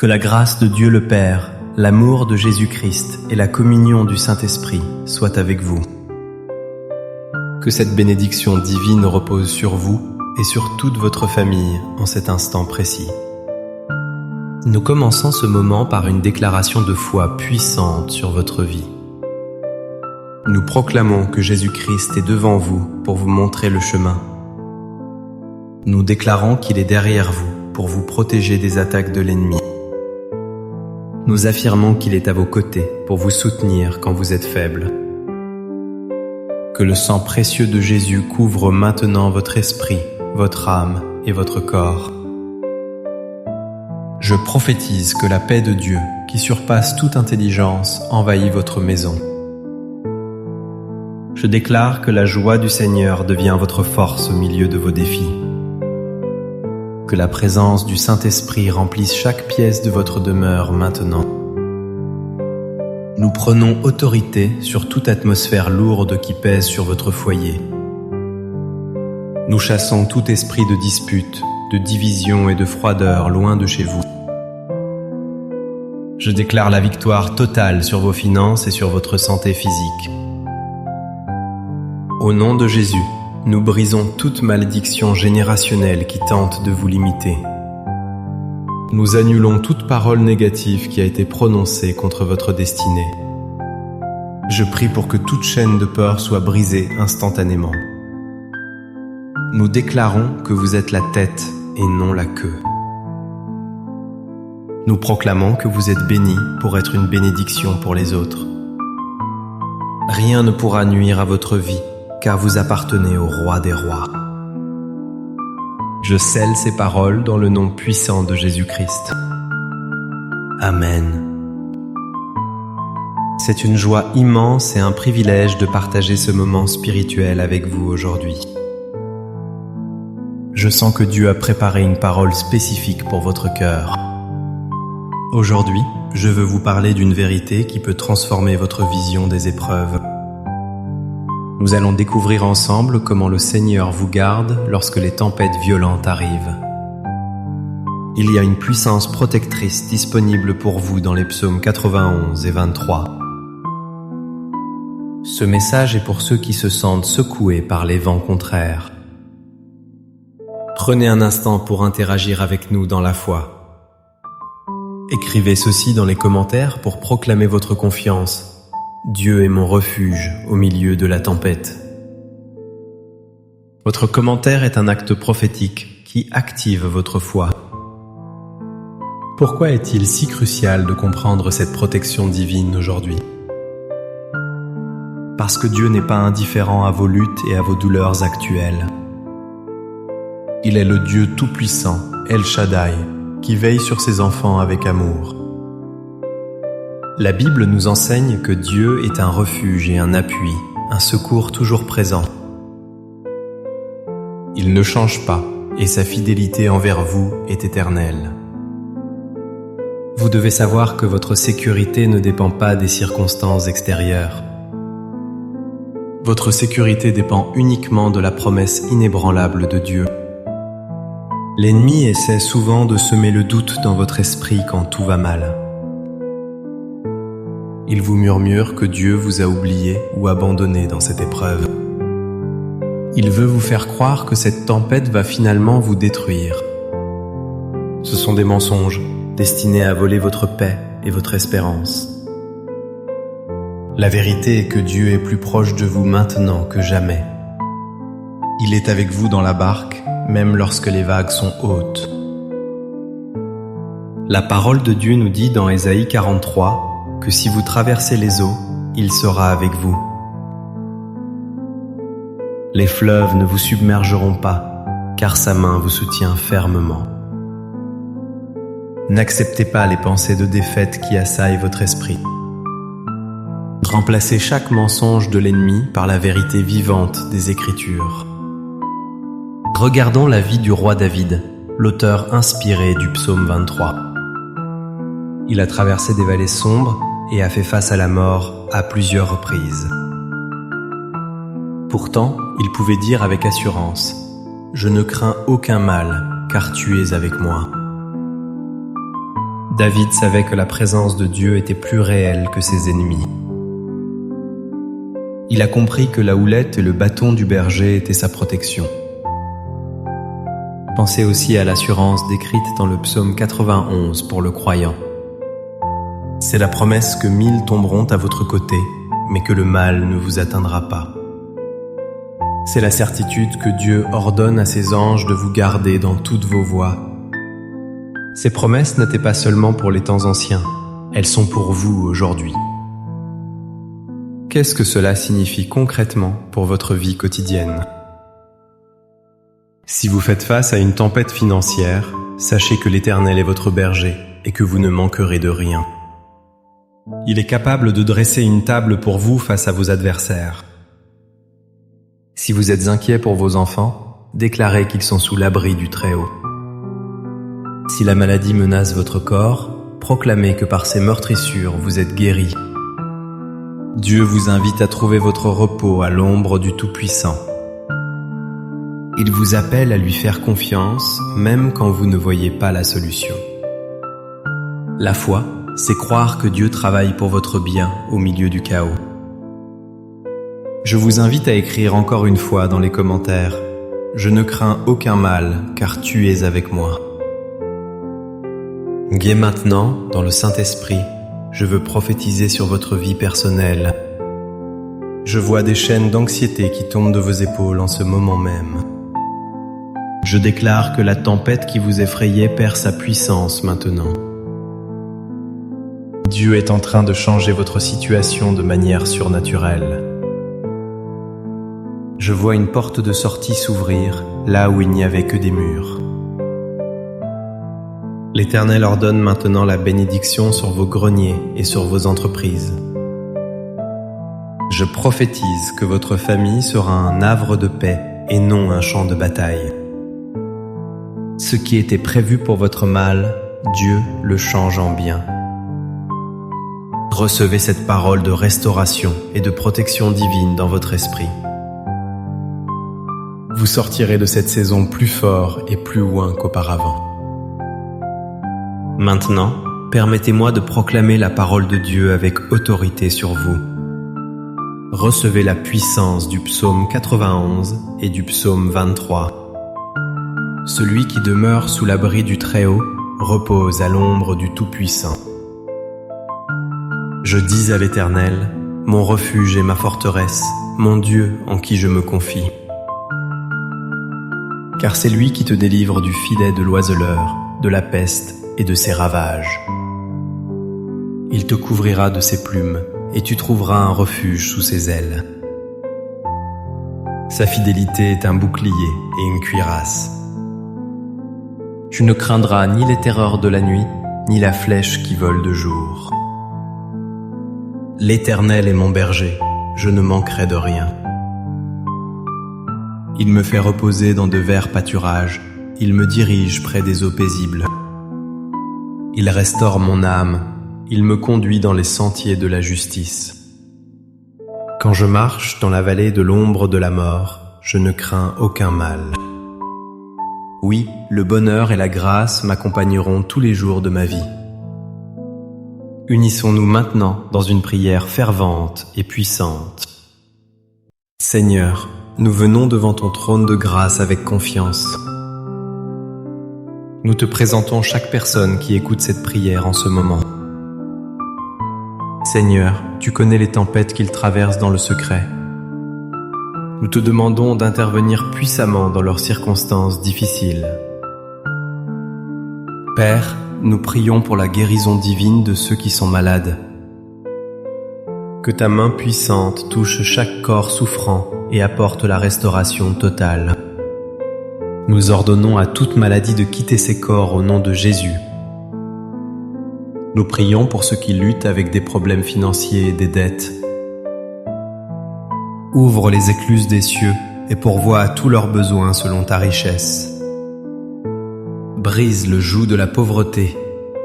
Que la grâce de Dieu le Père, l'amour de Jésus-Christ et la communion du Saint-Esprit soient avec vous. Que cette bénédiction divine repose sur vous et sur toute votre famille en cet instant précis. Nous commençons ce moment par une déclaration de foi puissante sur votre vie. Nous proclamons que Jésus-Christ est devant vous pour vous montrer le chemin. Nous déclarons qu'il est derrière vous pour vous protéger des attaques de l'ennemi. Nous affirmons qu'il est à vos côtés pour vous soutenir quand vous êtes faible. Que le sang précieux de Jésus couvre maintenant votre esprit, votre âme et votre corps. Je prophétise que la paix de Dieu, qui surpasse toute intelligence, envahit votre maison. Je déclare que la joie du Seigneur devient votre force au milieu de vos défis. Que la présence du Saint-Esprit remplisse chaque pièce de votre demeure maintenant. Nous prenons autorité sur toute atmosphère lourde qui pèse sur votre foyer. Nous chassons tout esprit de dispute, de division et de froideur loin de chez vous. Je déclare la victoire totale sur vos finances et sur votre santé physique. Au nom de Jésus, nous brisons toute malédiction générationnelle qui tente de vous limiter. Nous annulons toute parole négative qui a été prononcée contre votre destinée. Je prie pour que toute chaîne de peur soit brisée instantanément. Nous déclarons que vous êtes la tête et non la queue. Nous proclamons que vous êtes bénis pour être une bénédiction pour les autres. Rien ne pourra nuire à votre vie, car vous appartenez au Roi des Rois. Je scelle ces paroles dans le nom puissant de Jésus-Christ. Amen. C'est une joie immense et un privilège de partager ce moment spirituel avec vous aujourd'hui. Je sens que Dieu a préparé une parole spécifique pour votre cœur. Aujourd'hui, je veux vous parler d'une vérité qui peut transformer votre vision des épreuves. Nous allons découvrir ensemble comment le Seigneur vous garde lorsque les tempêtes violentes arrivent. Il y a une puissance protectrice disponible pour vous dans les psaumes 91 et 23. Ce message est pour ceux qui se sentent secoués par les vents contraires. Prenez un instant pour interagir avec nous dans la foi. Écrivez ceci dans les commentaires pour proclamer votre confiance. Dieu est mon refuge au milieu de la tempête. Votre commentaire est un acte prophétique qui active votre foi. Pourquoi est-il si crucial de comprendre cette protection divine aujourd'hui? Parce que Dieu n'est pas indifférent à vos luttes et à vos douleurs actuelles. Il est le Dieu tout-puissant, El Shaddai, qui veille sur ses enfants avec amour. La Bible nous enseigne que Dieu est un refuge et un appui, un secours toujours présent. Il ne change pas et sa fidélité envers vous est éternelle. Vous devez savoir que votre sécurité ne dépend pas des circonstances extérieures. Votre sécurité dépend uniquement de la promesse inébranlable de Dieu. L'ennemi essaie souvent de semer le doute dans votre esprit quand tout va mal. Il vous murmure que Dieu vous a oublié ou abandonné dans cette épreuve. Il veut vous faire croire que cette tempête va finalement vous détruire. Ce sont des mensonges destinés à voler votre paix et votre espérance. La vérité est que Dieu est plus proche de vous maintenant que jamais. Il est avec vous dans la barque, même lorsque les vagues sont hautes. La parole de Dieu nous dit dans Ésaïe 43 que si vous traversez les eaux, il sera avec vous. Les fleuves ne vous submergeront pas, car sa main vous soutient fermement. N'acceptez pas les pensées de défaite qui assaillent votre esprit. Remplacez chaque mensonge de l'ennemi par la vérité vivante des Écritures. Regardons la vie du roi David, l'auteur inspiré du psaume 23. Il a traversé des vallées sombres et a fait face à la mort à plusieurs reprises. Pourtant, il pouvait dire avec assurance « Je ne crains aucun mal, car tu es avec moi. » David savait que la présence de Dieu était plus réelle que ses ennemis. Il a compris que la houlette et le bâton du berger étaient sa protection. Pensez aussi à l'assurance décrite dans le psaume 91 pour le croyant. C'est la promesse que 1000 tomberont à votre côté, mais que le mal ne vous atteindra pas. C'est la certitude que Dieu ordonne à ses anges de vous garder dans toutes vos voies. Ces promesses n'étaient pas seulement pour les temps anciens, elles sont pour vous aujourd'hui. Qu'est-ce que cela signifie concrètement pour votre vie quotidienne? Si vous faites face à une tempête financière, sachez que l'Éternel est votre berger et que vous ne manquerez de rien. Il est capable de dresser une table pour vous face à vos adversaires. Si vous êtes inquiet pour vos enfants, déclarez qu'ils sont sous l'abri du Très-Haut. Si la maladie menace votre corps, proclamez que par ses meurtrissures vous êtes guéris. Dieu vous invite à trouver votre repos à l'ombre du Tout-Puissant. Il vous appelle à lui faire confiance, même quand vous ne voyez pas la solution. La foi, c'est croire que Dieu travaille pour votre bien au milieu du chaos. Je vous invite à écrire encore une fois dans les commentaires « Je ne crains aucun mal, car tu es avec moi ». Dès maintenant, dans le Saint-Esprit, je veux prophétiser sur votre vie personnelle. Je vois des chaînes d'anxiété qui tombent de vos épaules en ce moment même. Je déclare que la tempête qui vous effrayait perd sa puissance maintenant. Dieu est en train de changer votre situation de manière surnaturelle. Je vois une porte de sortie s'ouvrir là où il n'y avait que des murs. L'Éternel ordonne maintenant la bénédiction sur vos greniers et sur vos entreprises. Je prophétise que votre famille sera un havre de paix et non un champ de bataille. Ce qui était prévu pour votre mal, Dieu le change en bien. Recevez cette parole de restauration et de protection divine dans votre esprit. Vous sortirez de cette saison plus fort et plus loin qu'auparavant. Maintenant, permettez-moi de proclamer la parole de Dieu avec autorité sur vous. Recevez la puissance du psaume 91 et du psaume 23. Celui qui demeure sous l'abri du Très-Haut repose à l'ombre du Tout-Puissant. Je dis à l'Éternel, mon refuge et ma forteresse, mon Dieu en qui je me confie. Car c'est lui qui te délivre du filet de l'oiseleur, de la peste et de ses ravages. Il te couvrira de ses plumes, et tu trouveras un refuge sous ses ailes. Sa fidélité est un bouclier et une cuirasse. Tu ne craindras ni les terreurs de la nuit, ni la flèche qui vole de jour. L'Éternel est mon berger, je ne manquerai de rien. Il me fait reposer dans de verts pâturages, il me dirige près des eaux paisibles. Il restaure mon âme, il me conduit dans les sentiers de la justice. Quand je marche dans la vallée de l'ombre de la mort, je ne crains aucun mal. Oui, le bonheur et la grâce m'accompagneront tous les jours de ma vie. Unissons-nous maintenant dans une prière fervente et puissante. Seigneur, nous venons devant ton trône de grâce avec confiance. Nous te présentons chaque personne qui écoute cette prière en ce moment. Seigneur, tu connais les tempêtes qu'ils traversent dans le secret. Nous te demandons d'intervenir puissamment dans leurs circonstances difficiles. Père, nous prions pour la guérison divine de ceux qui sont malades. Que ta main puissante touche chaque corps souffrant et apporte la restauration totale. Nous ordonnons à toute maladie de quitter ces corps au nom de Jésus. Nous prions pour ceux qui luttent avec des problèmes financiers et des dettes. Ouvre les écluses des cieux et pourvois à tous leurs besoins selon ta richesse. Brise le joug de la pauvreté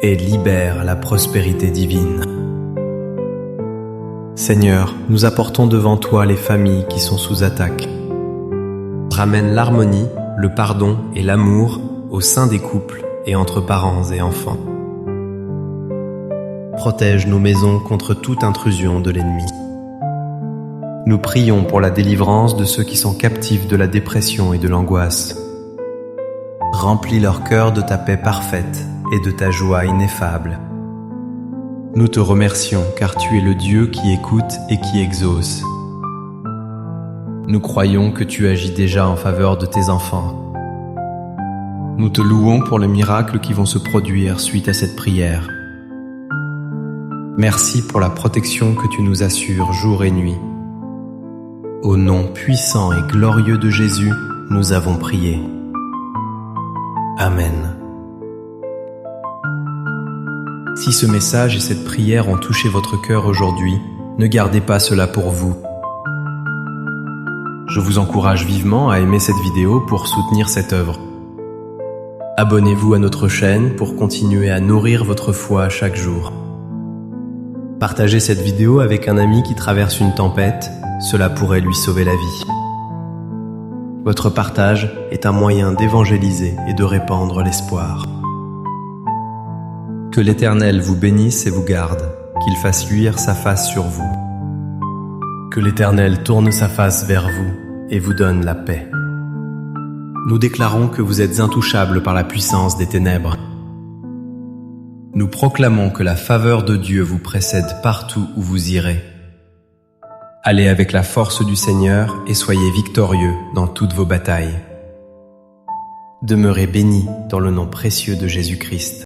et libère la prospérité divine. Seigneur, nous apportons devant toi les familles qui sont sous attaque. Ramène l'harmonie, le pardon et l'amour au sein des couples et entre parents et enfants. protège nos maisons contre toute intrusion de l'ennemi. Nous prions pour la délivrance de ceux qui sont captifs de la dépression et de l'angoisse. Remplis leur cœur de ta paix parfaite et de ta joie ineffable. Nous te remercions car tu es le Dieu qui écoute et qui exauce. Nous croyons que tu agis déjà en faveur de tes enfants. Nous te louons pour les miracles qui vont se produire suite à cette prière. Merci pour la protection que tu nous assures jour et nuit. Au nom puissant et glorieux de Jésus, nous avons prié. Amen. Si ce message et cette prière ont touché votre cœur aujourd'hui, ne gardez pas cela pour vous. Je vous encourage vivement à aimer cette vidéo pour soutenir cette œuvre. Abonnez-vous à notre chaîne pour continuer à nourrir votre foi chaque jour. Partagez cette vidéo avec un ami qui traverse une tempête, cela pourrait lui sauver la vie. Votre partage est un moyen d'évangéliser et de répandre l'espoir. Que l'Éternel vous bénisse et vous garde, qu'il fasse luire sa face sur vous. Que l'Éternel tourne sa face vers vous et vous donne la paix. Nous déclarons que vous êtes intouchables par la puissance des ténèbres. Nous proclamons que la faveur de Dieu vous précède partout où vous irez. Allez avec la force du Seigneur et soyez victorieux dans toutes vos batailles. Demeurez bénis dans le nom précieux de Jésus-Christ.